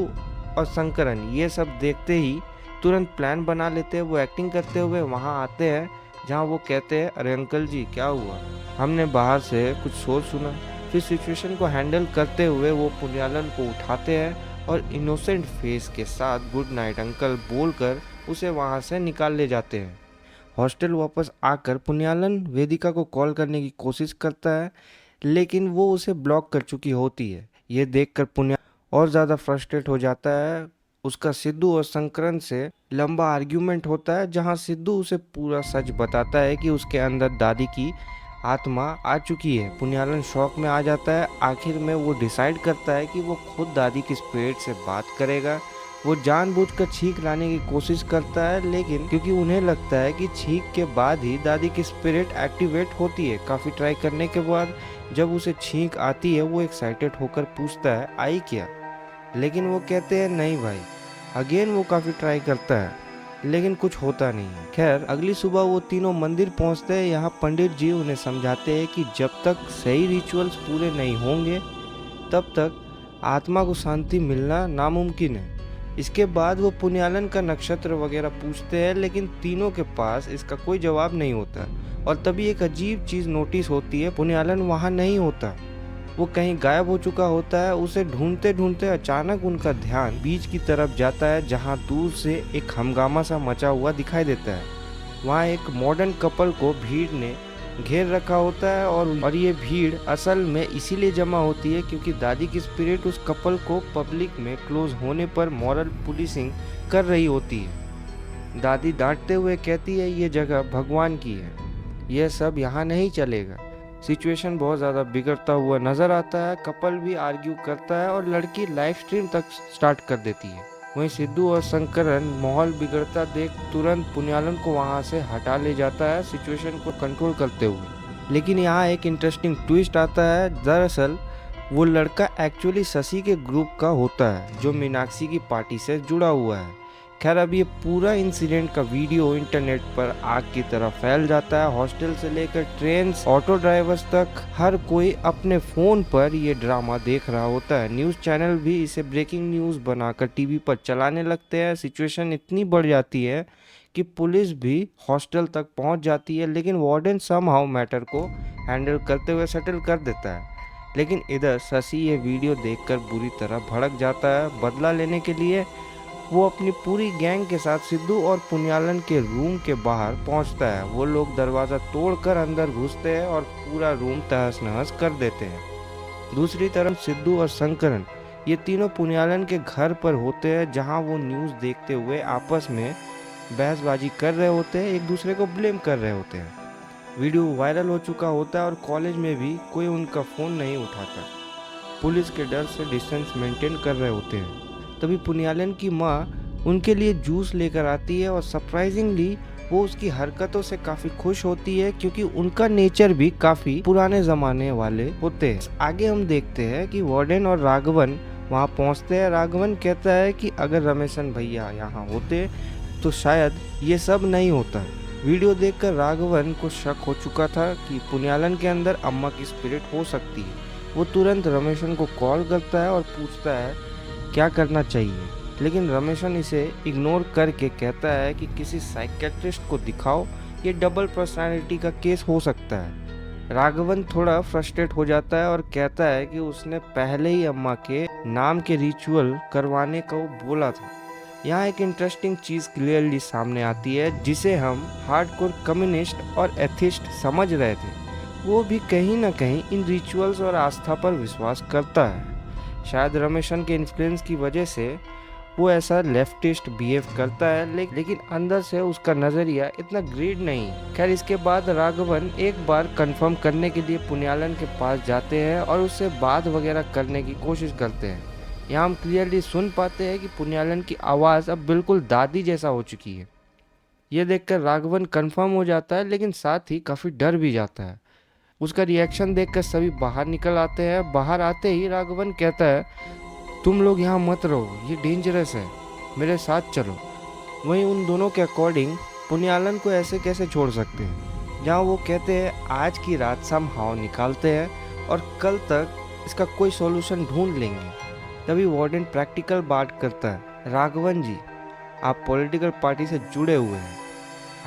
और शंकरन ये सब देखते ही तुरंत प्लान बना लेते हैं। वो एक्टिंग करते हुए वहाँ आते हैं, जहाँ वो कहते हैं, अरे अंकल जी क्या हुआ, हमने बाहर से कुछ शोर सुना। फिर सिचुएशन को हैंडल करते हुए वो पुण्यालन को उठाते हैं और इनोसेंट फेस के साथ गुड नाइट अंकल बोलकर उसे वहाँ से निकाल ले जाते हैं। हॉस्टल वापस आकर पुण्यालन वेदिका को कॉल करने की कोशिश करता है, लेकिन वो उसे ब्लॉक कर चुकी होती है। ये देखकर पुण्या और ज़्यादा फ्रस्ट्रेट हो जाता है। उसका सिद्धू और शंकरन से लंबा आर्ग्यूमेंट होता है, जहां सिद्धू उसे पूरा सच बताता है कि उसके अंदर दादी की आत्मा आ चुकी है। पुण्यालन शॉक में आ जाता है। आखिर में वो डिसाइड करता है कि वो खुद दादी की स्पिरिट से बात करेगा। वो जानबूझकर छींक लाने की कोशिश करता है, लेकिन क्योंकि उन्हें लगता है कि छींक के बाद ही दादी की स्पिरिट एक्टिवेट होती है। काफ़ी ट्राई करने के बाद जब उसे छींक आती है, वो एक्साइटेड होकर पूछता है, आई क्या? लेकिन वो कहते हैं नहीं भाई। अगेन वो काफ़ी ट्राई करता है, लेकिन कुछ होता नहीं है। खैर अगली सुबह वो तीनों मंदिर पहुंचते हैं। यहाँ पंडित जी उन्हें समझाते हैं कि जब तक सही रिचुअल्स पूरे नहीं होंगे तब तक आत्मा को शांति मिलना नामुमकिन है। इसके बाद वो पुण्यालन का नक्षत्र वगैरह पूछते हैं, लेकिन तीनों के पास इसका कोई जवाब नहीं होता। और तभी एक अजीब चीज़ नोटिस होती है, पुण्यालन वहाँ नहीं होता, वो कहीं गायब हो चुका होता है। उसे ढूंढते ढूंढते अचानक उनका ध्यान बीच की तरफ जाता है, जहां दूर से एक हंगामा सा मचा हुआ दिखाई देता है। वहां एक मॉडर्न कपल को भीड़ ने घेर रखा होता है और ये भीड़ असल में इसीलिए जमा होती है क्योंकि दादी की स्पिरिट उस कपल को पब्लिक में क्लोज होने पर मॉरल पुलिसिंग कर रही होती है। दादी डांटते हुए कहती है, ये जगह भगवान की है, यह सब यहाँ नहीं चलेगा। सिचुएशन बहुत ज़्यादा बिगड़ता हुआ नज़र आता है। कपल भी आर्ग्यू करता है और लड़की लाइव स्ट्रीम तक स्टार्ट कर देती है। वहीं सिद्धू और शंकरन माहौल बिगड़ता देख तुरंत पुण्यालन को वहां से हटा ले जाता है, सिचुएशन को कंट्रोल करते हुए। लेकिन यहाँ एक इंटरेस्टिंग ट्विस्ट आता है। दरअसल वो लड़का एक्चुअली शशि के ग्रुप का होता है, जो मीनाक्षी की पार्टी से जुड़ा हुआ है। खैर अब ये पूरा इंसिडेंट का वीडियो इंटरनेट पर आग की तरह फैल जाता है। हॉस्टल से लेकर ट्रेन, ऑटो ड्राइवर्स तक हर कोई अपने फ़ोन पर ये ड्रामा देख रहा होता है। न्यूज़ चैनल भी इसे ब्रेकिंग न्यूज़ बनाकर टीवी पर चलाने लगते हैं। सिचुएशन इतनी बढ़ जाती है कि पुलिस भी हॉस्टल तक पहुंच जाती है, लेकिन वार्डन समहाउ मैटर को हैंडल करते हुए सेटल कर देता है। लेकिन इधर शशि ये वीडियो देखकर बुरी तरह भड़क जाता है। बदला लेने के लिए वो अपनी पूरी गैंग के साथ सिद्धू और पुण्यालन के रूम के बाहर पहुंचता है। वो लोग दरवाज़ा तोड़कर अंदर घुसते हैं और पूरा रूम तहस नहस कर देते हैं। दूसरी तरफ सिद्धू और शंकरन ये तीनों पुण्यालन के घर पर होते हैं, जहां वो न्यूज़ देखते हुए आपस में बहसबाजी कर रहे होते हैं, एक दूसरे को ब्लेम कर रहे होते हैं। वीडियो वायरल हो चुका होता है और कॉलेज में भी कोई उनका फ़ोन नहीं उठाता। पुलिस के डर से डिस्टेंस मेंटेन कर रहे होते हैं। तभी पुण्यालन की माँ उनके लिए जूस लेकर आती है और सरप्राइजिंगली वो उसकी हरकतों से काफ़ी खुश होती है, क्योंकि उनका नेचर भी काफ़ी पुराने ज़माने वाले होते हैं। आगे हम देखते हैं कि वार्डन और राघवन वहाँ पहुँचते हैं, राघवन कहता है कि अगर रमेशन भैया यहाँ होते तो शायद ये सब नहीं होता। वीडियो देखकर राघवन को शक हो चुका था कि पुण्यालन के अंदर अम्मा की स्पिरिट हो सकती है। वो तुरंत रमेशन को कॉल करता है और पूछता है क्या करना चाहिए, लेकिन रमेशन इसे इग्नोर करके कहता है कि किसी साइकेट्रिस्ट को दिखाओ, ये डबल पर्सनालिटी का केस हो सकता है। राघवन थोड़ा फ्रस्ट्रेट हो जाता है और कहता है कि उसने पहले ही अम्मा के नाम के रिचुअल करवाने को बोला था। यहाँ एक इंटरेस्टिंग चीज क्लियरली सामने आती है जिसे हम हार्डकोर कम्युनिस्ट और एथिस्ट समझ रहे थे, वो भी कहीं ना कहीं इन रिचुअल्स और आस्था पर विश्वास करता है। शायद रमेशन के इन्फ्लुएंस की वजह से वो ऐसा लेफ्टिस्ट बिहेव करता है, लेकिन अंदर से उसका नज़रिया इतना ग्रीड नहीं। खैर, इसके बाद राघवन एक बार कंफर्म करने के लिए पुण्यालन के पास जाते हैं और उससे बात वगैरह करने की कोशिश करते हैं। यहाँ हम क्लियरली सुन पाते हैं कि पुण्यालन की आवाज़ अब बिल्कुल दादी जैसा हो चुकी है। ये देखकर राघवन कंफर्म हो जाता है, लेकिन साथ ही काफ़ी डर भी जाता है। उसका रिएक्शन देखकर सभी बाहर निकल आते हैं। बाहर आते ही राघवन कहता है तुम लोग यहाँ मत रहो, ये डेंजरस है, मेरे साथ चलो। वहीं उन दोनों के अकॉर्डिंग पुण्यालन को ऐसे कैसे छोड़ सकते हैं, जहाँ वो कहते हैं आज की रात समहाउ निकालते हैं और कल तक इसका कोई सॉल्यूशन ढूंढ लेंगे। तभी वार्डन प्रैक्टिकल बात करता है, राघवन जी आप पॉलिटिकल पार्टी से जुड़े हुए हैं,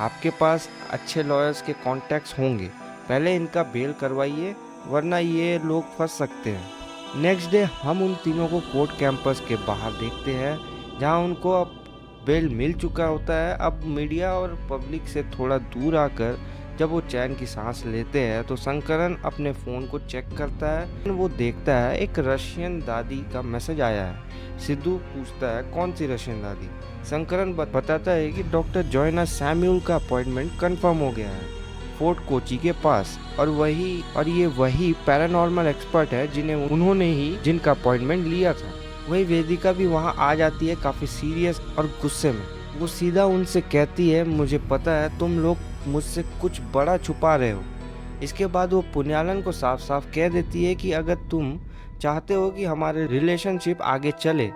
आपके पास अच्छे लॉयर्स के कॉन्टैक्ट्स होंगे, पहले इनका बेल करवाइए वरना ये लोग फंस सकते हैं। नेक्स्ट डे हम उन तीनों को कोर्ट कैंपस के बाहर देखते हैं, जहां उनको अब बेल मिल चुका होता है। अब मीडिया और पब्लिक से थोड़ा दूर आकर जब वो चैन की सांस लेते हैं तो शंकरन अपने फ़ोन को चेक करता है। वो देखता है एक रशियन दादी का मैसेज आया है। सिद्धू पूछता है कौन सी रशियन दादी। शंकरन बताता है कि डॉक्टर जॉयना सैम्यूल का अपॉइंटमेंट कंफर्म हो गया है फोर्ट कोची के पास, और ये वही पैरानॉर्मल एक्सपर्ट है जिनका अपॉइंटमेंट लिया था। वही वेदिका भी वहां आ जाती है काफ़ी सीरियस और गुस्से में। वो सीधा उनसे कहती है मुझे पता है तुम लोग मुझसे कुछ बड़ा छुपा रहे हो। इसके बाद वो पुण्यालन को साफ साफ कह देती है कि अगर तुम चाहते हो कि हमारे रिलेशनशिप आगे चले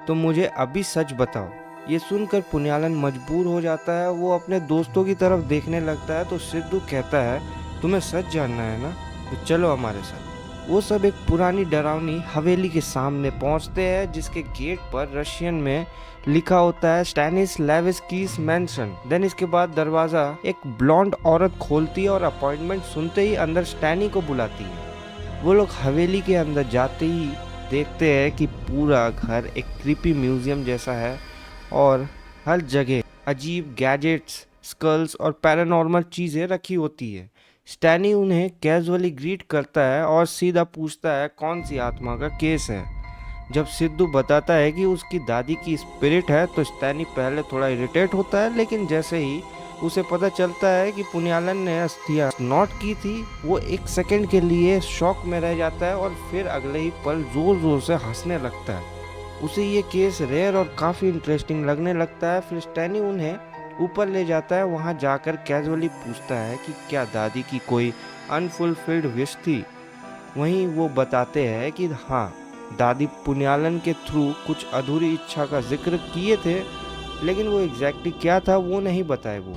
तो मुझे अभी सच बताओ। ये सुनकर पुण्यालन मजबूर हो जाता है, वो अपने दोस्तों की तरफ देखने लगता है। तो सिद्धू कहता है तुम्हें सच जानना है ना, तो चलो हमारे साथ। वो सब एक पुरानी डरावनी हवेली के सामने पहुंचते हैं जिसके गेट पर रशियन में लिखा होता है स्टैनिस्लावस्कीस मैंशन। देन इसके बाद दरवाजा एक ब्लॉन्ड औरत खोलती है और अपॉइंटमेंट सुनते ही अंदर स्टैनी को बुलाती है। वो लोग हवेली के अंदर जाते ही देखते हैं कि पूरा घर एक क्रीपी म्यूजियम जैसा है और हर जगह अजीब गैजेट्स, स्कल्स और पैरानॉर्मल चीज़ें रखी होती है। स्टैनी उन्हें कैजुअली ग्रीट करता है और सीधा पूछता है कौन सी आत्मा का केस है। जब सिद्धू बताता है कि उसकी दादी की स्पिरिट है तो स्टैनी पहले थोड़ा इरिटेट होता है, लेकिन जैसे ही उसे पता चलता है कि पुण्यालन ने अस्थियां नोट की थी, वो एक सेकंड के लिए शॉक में रह जाता है और फिर अगले ही पल जोर जोर से हंसने लगता है। उसे ये केस रेयर और काफ़ी इंटरेस्टिंग लगने लगता है। फिर स्टैनी उन्हें ऊपर ले जाता है। वहाँ जाकर कैजुअली पूछता है कि क्या दादी की कोई अनफुलफिल्ड विश थी। वहीं वो बताते हैं कि हाँ, दादी पुण्यालन के थ्रू कुछ अधूरी इच्छा का जिक्र किए थे, लेकिन वो एग्जैक्टली क्या था वो नहीं बताए वो।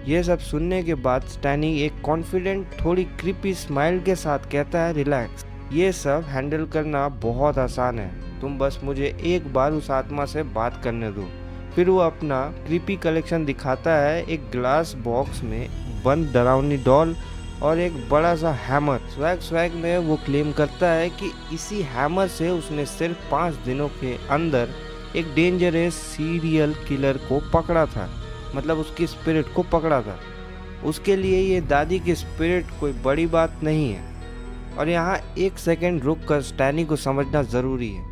ये सब सुनने के बाद स्टैनी एक कॉन्फिडेंट थोड़ी क्रीपी स्माइल के साथ कहता है रिलैक्स, ये सब हैंडल करना बहुत आसान है, तुम बस मुझे एक बार उस आत्मा से बात करने दो। फिर वो अपना क्रीपी कलेक्शन दिखाता है, एक ग्लास बॉक्स में बंद डरावनी डॉल और एक बड़ा सा हैमर। स्वैग में वो क्लेम करता है कि इसी हैमर से उसने सिर्फ 5 दिनों के अंदर एक डेंजरस सीरियल किलर को पकड़ा था, मतलब उसकी स्पिरिट को पकड़ा था। उसके लिए ये दादी की स्पिरिट कोई बड़ी बात नहीं है। और यहाँ एक सेकंड रुक कर स्टैनी को समझना ज़रूरी है,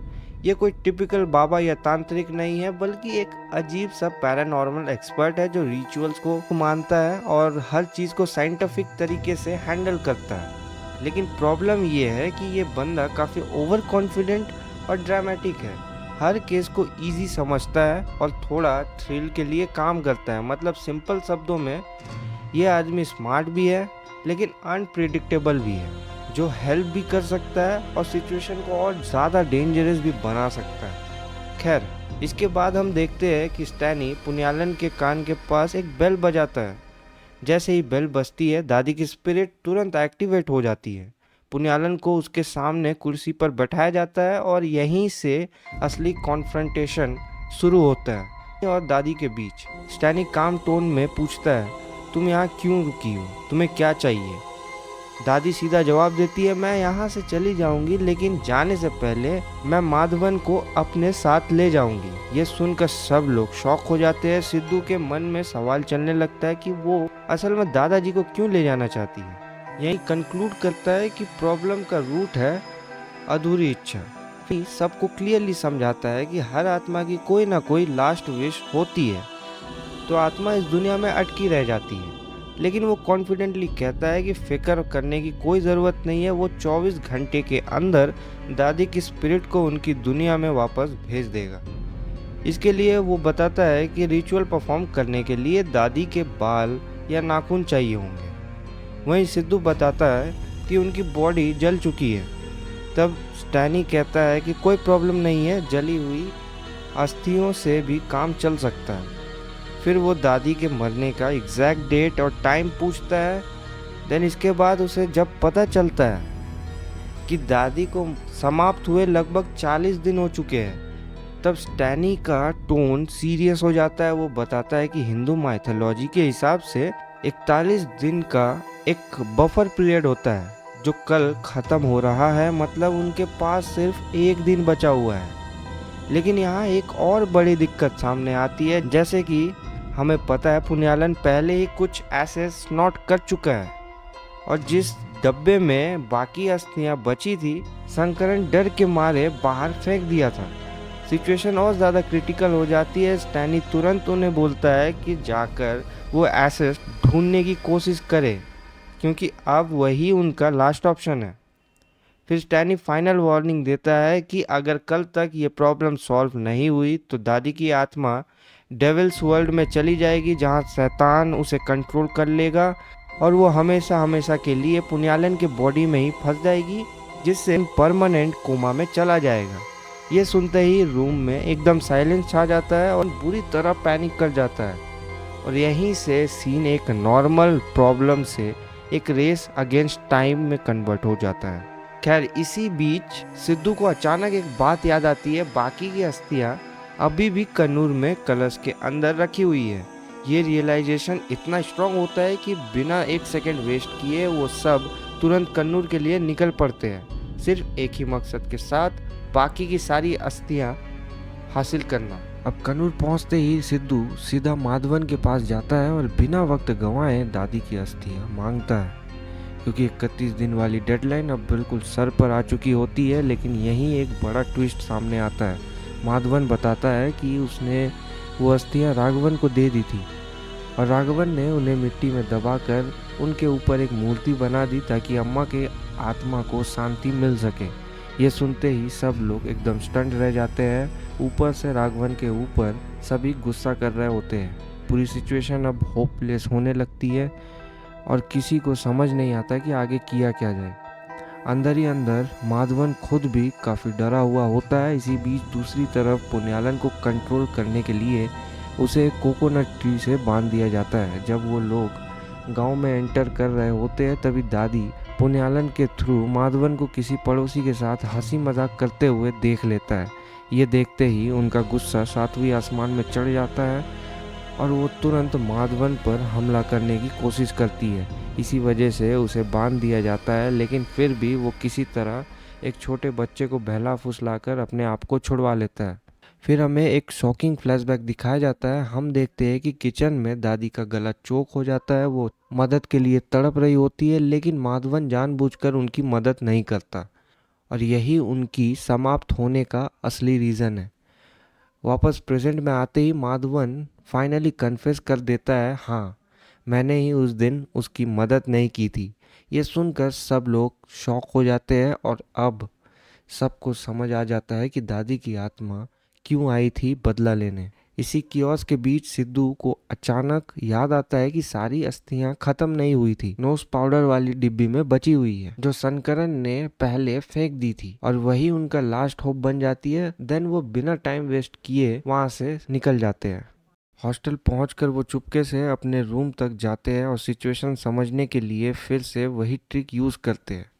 ये कोई टिपिकल बाबा या तांत्रिक नहीं है, बल्कि एक अजीब सा पैरानॉर्मल एक्सपर्ट है जो रिचुअल्स को मानता है और हर चीज़ को साइंटिफिक तरीके से हैंडल करता है। लेकिन प्रॉब्लम ये है कि ये बंदा काफ़ी ओवर कॉन्फिडेंट और ड्रामेटिक है, हर केस को इजी समझता है और थोड़ा थ्रिल के लिए काम करता है। मतलब सिंपल शब्दों में ये आदमी स्मार्ट भी है लेकिन अनप्रिडिक्टेबल भी है। जो हेल्प भी कर सकता है और सिचुएशन को और ज़्यादा डेंजरस भी बना सकता है। खैर, इसके बाद हम देखते हैं कि स्टैनी पुन्यालन के कान के पास एक बेल बजाता है। जैसे ही बेल बजती है, दादी की स्पिरिट तुरंत एक्टिवेट हो जाती है। पुन्यालन को उसके सामने कुर्सी पर बैठाया जाता है और यहीं से असली कॉन्फ्रंटेशन शुरू होता है और दादी के बीच। स्टैनी काम टोन में पूछता है, तुम यहाँ क्यों रुकी हो, तुम्हें क्या चाहिए? दादी सीधा जवाब देती है, मैं यहाँ से चली जाऊंगी, लेकिन जाने से पहले मैं माधवन को अपने साथ ले जाऊंगी। ये सुनकर सब लोग शॉक हो जाते हैं। सिद्धू के मन में सवाल चलने लगता है कि वो असल में दादाजी को क्यों ले जाना चाहती है। यही कंक्लूड करता है कि प्रॉब्लम का रूट है अधूरी इच्छा। फिर सबको क्लियरली समझाता है कि हर आत्मा की कोई ना कोई लास्ट विश होती है, तो आत्मा इस दुनिया में अटकी रह जाती है। लेकिन वो कॉन्फिडेंटली कहता है कि फिक्र करने की कोई ज़रूरत नहीं है, वो 24 घंटे के अंदर दादी की स्पिरिट को उनकी दुनिया में वापस भेज देगा। इसके लिए वो बताता है कि रिचुअल परफॉर्म करने के लिए दादी के बाल या नाखून चाहिए होंगे। वहीं सिद्धू बताता है कि उनकी बॉडी जल चुकी है। तब स्टैनी कहता है कि कोई प्रॉब्लम नहीं है, जली हुई अस्थियों से भी काम चल सकता है। फिर वो दादी के मरने का एग्जैक्ट डेट और टाइम पूछता है। देन इसके बाद उसे जब पता चलता है कि दादी को समाप्त हुए लगभग 40 दिन हो चुके हैं, तब स्टैनी का टोन सीरियस हो जाता है। वो बताता है कि हिंदू माइथोलॉजी के हिसाब से 41 दिन का एक बफर पीरियड होता है जो कल ख़त्म हो रहा है, मतलब उनके पास सिर्फ एक दिन बचा हुआ है। लेकिन यहाँ एक और बड़ी दिक्कत सामने आती है। जैसे कि हमें पता है पुन्यालन पहले ही कुछ ऐसे नोट कर चुका है, और जिस डब्बे में बाकी अस्थियां बची थी, शंकरन डर के मारे बाहर फेंक दिया था। सिचुएशन और ज़्यादा क्रिटिकल हो जाती है। स्टैनी तुरंत उन्हें बोलता है कि जाकर वो एसेस ढूंढने की कोशिश करे, क्योंकि अब वही उनका लास्ट ऑप्शन है। फिर स्टैनी फाइनल वार्निंग देता है कि अगर कल तक ये प्रॉब्लम सॉल्व नहीं हुई तो दादी की आत्मा डेविल्स वर्ल्ड में चली जाएगी, जहां शैतान उसे कंट्रोल कर लेगा और वो हमेशा हमेशा के लिए पुन्यालन के बॉडी में ही फंस जाएगी, जिससे परमानेंट कोमा में चला जाएगा। ये सुनते ही रूम में एकदम साइलेंस छा जाता है और बुरी तरह पैनिक कर जाता है, और यहीं से सीन एक नॉर्मल प्रॉब्लम से एक रेस अगेंस्ट टाइम में कन्वर्ट हो जाता है। खैर, इसी बीच सिद्धू को अचानक एक बात याद आती है, बाकी की अस्थियां अभी भी कन्नूर में कलश के अंदर रखी हुई है। ये रियलाइजेशन इतना स्ट्रांग होता है कि बिना एक सेकंड वेस्ट किए वो सब तुरंत कन्नूर के लिए निकल पड़ते हैं, सिर्फ एक ही मकसद के साथ, बाकी की सारी अस्थियां हासिल करना। अब कन्नूर पहुंचते ही सिद्धू सीधा माधवन के पास जाता है और बिना वक्त गंवाए दादी की अस्थियां मांगता है, क्योंकि 31 दिन वाली डेडलाइन अब बिल्कुल सर पर आ चुकी होती है। लेकिन यहीं एक बड़ा ट्विस्ट सामने आता है। माधवन बताता है कि उसने वो अस्थियां राघवन को दे दी थी, और राघवन ने उन्हें मिट्टी में दबाकर उनके ऊपर एक मूर्ति बना दी ताकि अम्मा के आत्मा को शांति मिल सके। ये सुनते ही सब लोग एकदम स्टंट रह जाते हैं। ऊपर से राघवन के ऊपर सभी गुस्सा कर रहे होते हैं। पूरी सिचुएशन अब होपलेस होने लगती है और किसी को समझ नहीं आता कि आगे किया क्या जाए। अंदर ही अंदर माधवन खुद भी काफ़ी डरा हुआ होता है। इसी बीच दूसरी तरफ पुन्यालन को कंट्रोल करने के लिए उसे कोकोनट ट्री से बांध दिया जाता है। जब वो लोग गांव में एंटर कर रहे होते हैं, तभी दादी पुन्यालन के थ्रू माधवन को किसी पड़ोसी के साथ हंसी मजाक करते हुए देख लेता है। ये देखते ही उनका गुस्सा 7वें आसमान में चढ़ जाता है और वो तुरंत माधवन पर हमला करने की कोशिश करती है। इसी वजह से उसे बांध दिया जाता है, लेकिन फिर भी वो किसी तरह एक छोटे बच्चे को बहला फुसलाकर अपने आप को छुड़वा लेता है। फिर हमें एक शॉकिंग फ्लैशबैक दिखाया जाता है। हम देखते हैं कि किचन में दादी का गला चोक हो जाता है। वो मदद के लिए तड़प रही होती है, लेकिन माधवन जानबूझकर उनकी मदद नहीं करता, और यही उनकी समाप्त होने का असली रीज़न है। वापस प्रेजेंट में आते ही माधवन फाइनली कन्फेस कर देता है, हाँ, मैंने ही उस दिन उसकी मदद नहीं की थी। ये सुनकर सब लोग शॉक हो जाते हैं और अब सबको समझ आ जाता है कि दादी की आत्मा क्यों आई थी बदला लेने। इसी कियोस्क के बीच सिद्धू को अचानक याद आता है कि सारी अस्थियां खत्म नहीं हुई थी, नोज पाउडर वाली डिब्बी में बची हुई है जो शंकरन ने पहले फेंक दी थी, और वही उनका लास्ट होप बन जाती है। देन वो बिना टाइम वेस्ट किए वहां से निकल जाते हैं। हॉस्टल पहुंचकर वो चुपके से अपने रूम तक जाते हैं और सिचुएशन समझने के लिए फिर से वही ट्रिक यूज करते हैं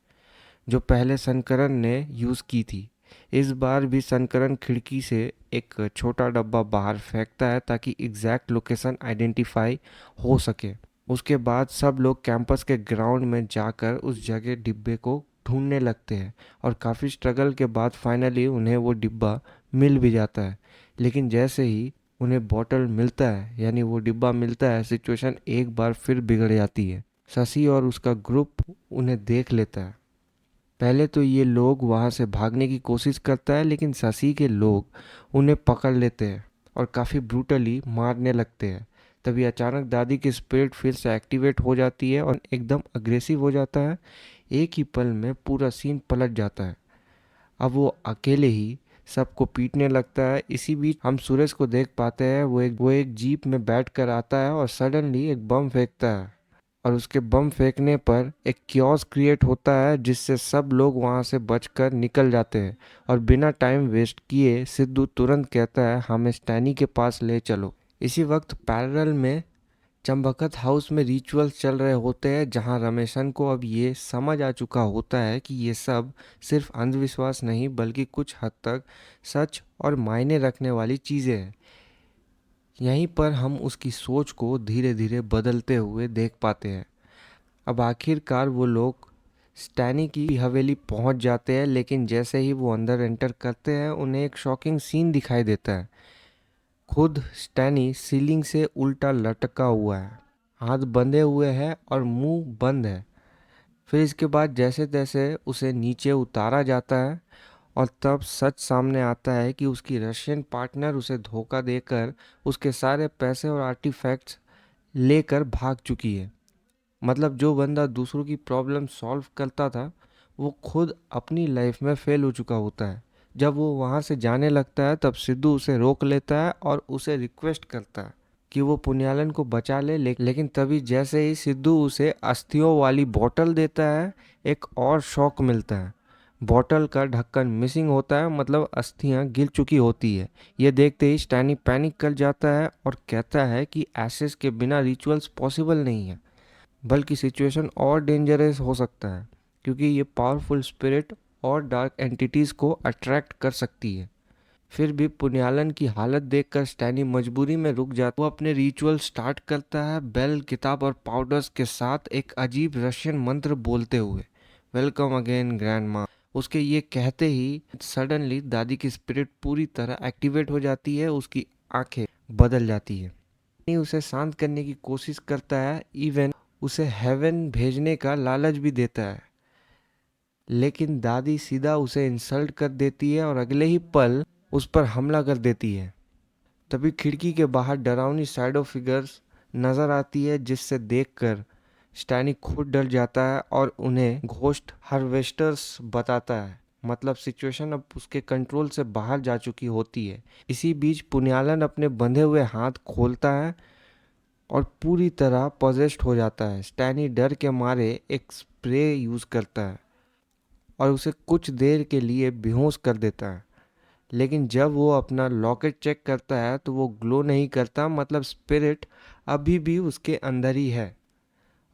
जो पहले शंकरन ने यूज की थी। इस बार भी शंकरन खिड़की से एक छोटा डब्बा बाहर फेंकता है ताकि एग्जैक्ट लोकेशन आइडेंटिफाई हो सके। उसके बाद सब लोग कैंपस के ग्राउंड में जाकर उस जगह डिब्बे को ढूंढने लगते हैं और काफ़ी स्ट्रगल के बाद फाइनली उन्हें वो डिब्बा मिल भी जाता है। लेकिन जैसे ही उन्हें बॉटल मिलता है, यानी वो डिब्बा मिलता है, सिचुएशन एक बार फिर बिगड़ जाती है। शशि और उसका ग्रुप उन्हें देख लेता है। पहले तो ये लोग वहाँ से भागने की कोशिश करता है, लेकिन शशि के लोग उन्हें पकड़ लेते हैं और काफ़ी ब्रूटली मारने लगते हैं। तभी अचानक दादी की स्पिरिट फिर से एक्टिवेट हो जाती है और एकदम अग्रेसिव हो जाता है। एक ही पल में पूरा सीन पलट जाता है। अब वो अकेले ही सबको पीटने लगता है। इसी बीच हम सुरेश को देख पाते हैं, वो एक जीप में बैठ कर आता है और सडनली एक बम फेंकता है, और उसके बम फेंकने पर एक क्योस क्रिएट होता है जिससे सब लोग वहां से बचकर निकल जाते हैं। और बिना टाइम वेस्ट किए सिद्धू तुरंत कहता है, हमें स्टैनी के पास ले चलो। इसी वक्त पैरेलल में चंबकत हाउस में रिचुअल्स चल रहे होते हैं, जहां रमेशन को अब ये समझ आ चुका होता है कि ये सब सिर्फ अंधविश्वास नहीं बल्कि कुछ हद तक सच और मायने रखने वाली चीज़ें हैं। यहीं पर हम उसकी सोच को धीरे धीरे बदलते हुए देख पाते हैं। अब आखिरकार वो लोग स्टैनी की हवेली पहुंच जाते हैं, लेकिन जैसे ही वो अंदर एंटर करते हैं उन्हें एक शॉकिंग सीन दिखाई देता है। खुद स्टैनी सीलिंग से उल्टा लटका हुआ है, हाथ बंधे हुए हैं और मुंह बंद है। फिर इसके बाद जैसे तैसे उसे नीचे उतारा जाता है और तब सच सामने आता है कि उसकी रशियन पार्टनर उसे धोखा देकर उसके सारे पैसे और आर्टिफैक्ट्स लेकर भाग चुकी है। मतलब जो बंदा दूसरों की प्रॉब्लम सॉल्व करता था वो खुद अपनी लाइफ में फेल हो चुका होता है। जब वो वहाँ से जाने लगता है तब सिद्धू उसे रोक लेता है और उसे रिक्वेस्ट करता है कि वो पुण्यालन को बचा ले, लेकिन तभी जैसे ही सिद्धू उसे अस्थियों वाली बोतल देता है, एक और शॉक मिलता है। बोतल का ढक्कन मिसिंग होता है, मतलब अस्थियां गिर चुकी होती है। ये देखते ही स्टैनी पैनिक कर जाता है और कहता है कि एसेस के बिना रिचुअल्स पॉसिबल नहीं है, बल्कि सिचुएशन और डेंजरस हो सकता है क्योंकि ये पावरफुल स्पिरिट और डार्क एंटिटीज को अट्रैक्ट कर सकती है। फिर भी पुण्यालन की हालत देखकर स्टैनी मजबूरी में रुक जाता है। वो अपने रिचुअल स्टार्ट करता है, बेल, किताब और पाउडर्स के साथ एक अजीब रशियन मंत्र बोलते हुए, वेलकम अगेन ग्रैंडमा। उसके ये कहते ही सडनली दादी की स्पिरिट पूरी तरह एक्टिवेट हो जाती है, उसकी आंखें बदल जाती है। उसे शांत करने की कोशिश करता है, इवन उसे हेवन भेजने का लालच भी देता है, लेकिन दादी सीधा उसे इंसल्ट कर देती है और अगले ही पल उस पर हमला कर देती है। तभी खिड़की के बाहर डरावनी शैडो फिगर्स नजर आती है जिससे देखकर स्टैनी खुद डर जाता है और उन्हें घोस्ट हार्वेस्टर्स बताता है। मतलब सिचुएशन अब उसके कंट्रोल से बाहर जा चुकी होती है। इसी बीच पुण्यालन अपने बंधे हुए हाथ खोलता है और पूरी तरह पॉजेस्ड हो जाता है। स्टैनी डर के मारे एक स्प्रे यूज करता है और उसे कुछ देर के लिए बेहोश कर देता है, लेकिन जब वो अपना लॉकेट चेक करता है तो वो ग्लो नहीं करता, मतलब स्पिरिट अभी भी उसके अंदर ही है।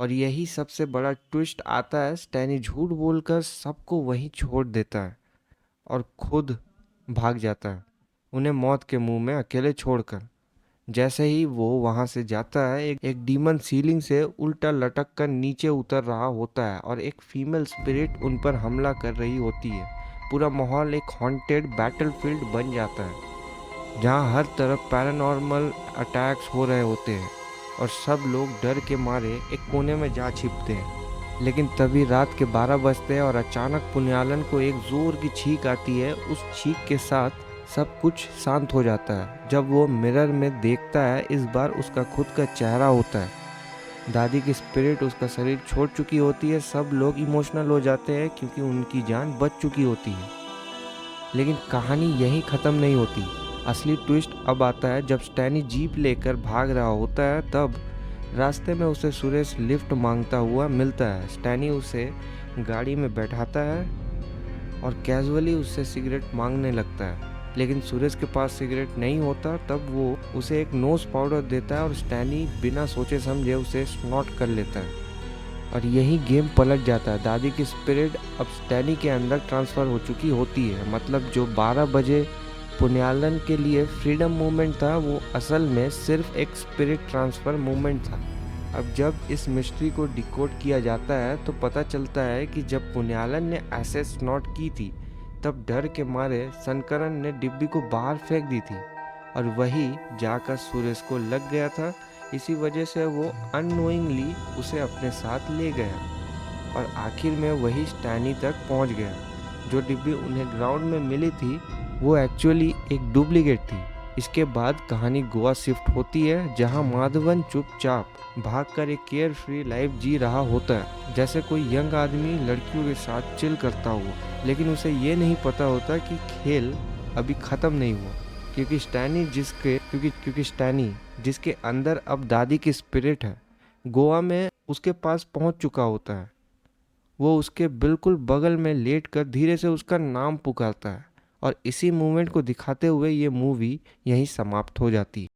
और यही सबसे बड़ा ट्विस्ट आता है, स्टैनी झूठ बोलकर सबको वहीं छोड़ देता है और खुद भाग जाता है, उन्हें मौत के मुंह में अकेले छोड़कर। जैसे ही वो वहां से जाता है, एक डीमन सीलिंग से उल्टा लटक कर नीचे उतर रहा होता है और एक फीमेल स्पिरिट उन पर हमला कर रही होती है। पूरा माहौल एक हॉन्टेड बैटलफील्ड बन जाता है जहां हर तरफ पैरानॉर्मल अटैक्स हो रहे होते हैं और सब लोग डर के मारे एक कोने में जा छिपते हैं। लेकिन तभी रात के 12 बजते हैं और अचानक पुण्यालन को एक जोर की छींक आती है। उस छींक के साथ सब कुछ शांत हो जाता है। जब वो मिरर में देखता है, इस बार उसका खुद का चेहरा होता है। दादी की स्पिरिट उसका शरीर छोड़ चुकी होती है। सब लोग इमोशनल हो जाते हैं क्योंकि उनकी जान बच चुकी होती है। लेकिन कहानी यहीं ख़त्म नहीं होती। असली ट्विस्ट अब आता है जब स्टैनी जीप लेकर भाग रहा होता है, तब रास्ते में उसे सुरेश लिफ्ट मांगता हुआ मिलता है। स्टैनी उसे गाड़ी में बैठाता है और कैजुअली उससे सिगरेट मांगने लगता है, लेकिन सुरेश के पास सिगरेट नहीं होता। तब वो उसे एक नोज पाउडर देता है और स्टैनी बिना सोचे समझे उसे स्नॉट कर लेता है और यही गेम पलट जाता है। दादी की स्पिरिट अब स्टैनी के अंदर ट्रांसफ़र हो चुकी होती है। मतलब जो 12 बजे पुण्यालन के लिए फ्रीडम मूवमेंट था, वो असल में सिर्फ एक स्पिरिट ट्रांसफ़र मूवमेंट था। अब जब इस मिस्ट्री को डिकोड किया जाता है तो पता चलता है कि जब पुण्यालन ने ऐसे स्नॉट की थी, तब डर के मारे शंकरन ने डिब्बी को बाहर फेंक दी थी और वही जाकर सुरेश को लग गया था। इसी वजह से वो अननोइंगली उसे अपने साथ ले गया और आखिर में वही स्टैनी तक पहुंच गया। जो डिब्बी उन्हें ग्राउंड में मिली थी, वो एक्चुअली एक डुप्लीकेट थी। इसके बाद कहानी गोवा शिफ्ट होती है, जहां माधवन चुपचाप भागकर एक केयर फ्री लाइफ जी रहा होता है, जैसे कोई यंग आदमी लड़कियों के साथ चिल करता हुआ। लेकिन उसे ये नहीं पता होता कि खेल अभी ख़त्म नहीं हुआ, क्योंकि स्टैनी जिसके अंदर अब दादी की स्पिरिट है, गोवा में उसके पास पहुंच चुका होता है। वो उसके बिल्कुल बगल में लेटकर धीरे से उसका नाम पुकारता है और इसी मूवमेंट को दिखाते हुए ये मूवी यहीं समाप्त हो जाती है।